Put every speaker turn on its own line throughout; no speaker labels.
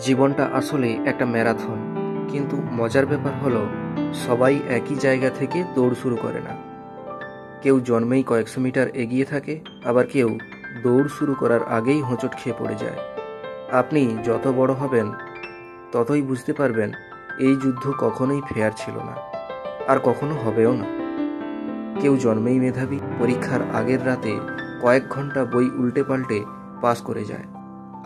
জীবনটা আসলে একটা ম্যারাথন, কিন্তু মজার ব্যাপার হলো সবাই একই জায়গা থেকে দৌড় শুরু করে না। কেউ জন্মেই কয়েকশো মিটার এগিয়ে থাকে, আবার কেউ দৌড় শুরু করার আগেই হোঁচট খেয়ে পড়ে যায়। আপনি যত বড় হবেন ততই বুঝতে পারবেন এই যুদ্ধ কখনোই ফেয়ার ছিল না, আর কখনো হবেও না। কেউ জন্মেই মেধাবী, পরীক্ষার আগের রাতে কয়েক ঘন্টা বই উল্টে পাল্টে পাস করে যায়।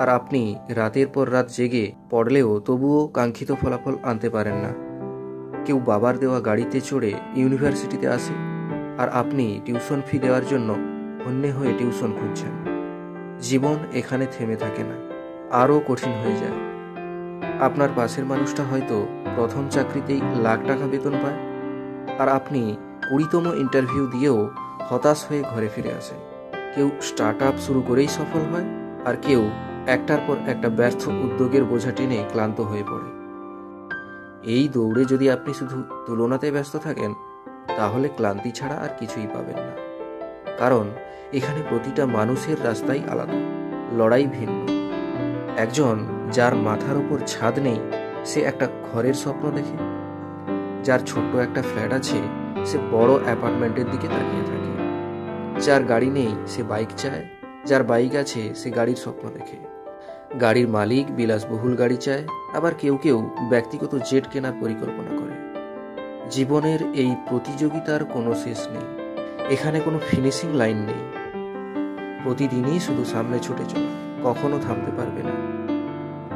আর আপনি রাতের পর রাত জেগে পড়লেও তবুও কাঙ্ক্ষিত ফলাফল আনতে পারেন না। কেউ বাবার দেওয়া গাড়িতে চড়ে ইউনিভার্সিটিতে আসে, আর আপনি টিউশন ফি দেওয়ার জন্য হন্যে হয়ে টিউশন খুঁজছেন। জীবন এখানে থেমে থাকে না, আরও কঠিন হয়ে যায়। আপনার পাশের মানুষটা হয়তো প্রথম চাকরিতেই লাখ টাকা বেতন পায়, আর আপনি 20তম ইন্টারভিউ দিয়েও হতাশ হয়ে ঘরে ফিরে আসেন। কেউ স্টার্ট আপ শুরু করেই সফল হয়, আর কেউ একটার পর একটা ব্যর্থ উদ্যোগের বোঝা টেনে ক্লান্ত হয়ে পড়ে। এই দৌড়ে যদি আপনি শুধু তুলনাতে ব্যস্ত থাকেন, তাহলে ক্লান্তি ছাড়া আর কিছুই পাবেন না। কারণ এখানে প্রতিটা মানুষের রাস্তাই আলাদা, লড়াই ভিন্ন। একজন যার মাথার উপর ছাদ নেই, সে একটা ঘরের স্বপ্ন দেখে। যার ছোট্ট একটা ফ্ল্যাট আছে, সে বড় অ্যাপার্টমেন্টের দিকে তাকিয়ে থাকে। যার গাড়ি নেই, সে বাইক চায়। যার বাইক আছে, সে গাড়ির স্বপ্ন দেখে। গাড়ির মালিক বিলাসবহুল গাড়ি চায়, আবার কেউ কেউ ব্যক্তিগত জেট কেনার পরিকল্পনা করে। জীবনের এই প্রতিযোগিতার কোনো শেষ নেই, এখানে কোনো ফিনিশিং লাইন নেই। প্রতিদিনই শুধু সামনে ছুটে চলা, কখনো থামতে পারবে না।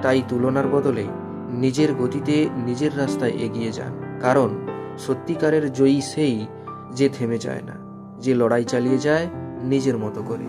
তাই তুলনার বদলে নিজের গতিতে নিজের রাস্তায় এগিয়ে যান। কারণ সত্যিকারের জয়ী সেই যে থেমে যায় না, যে লড়াই চালিয়ে যায় নিজের মতো করে।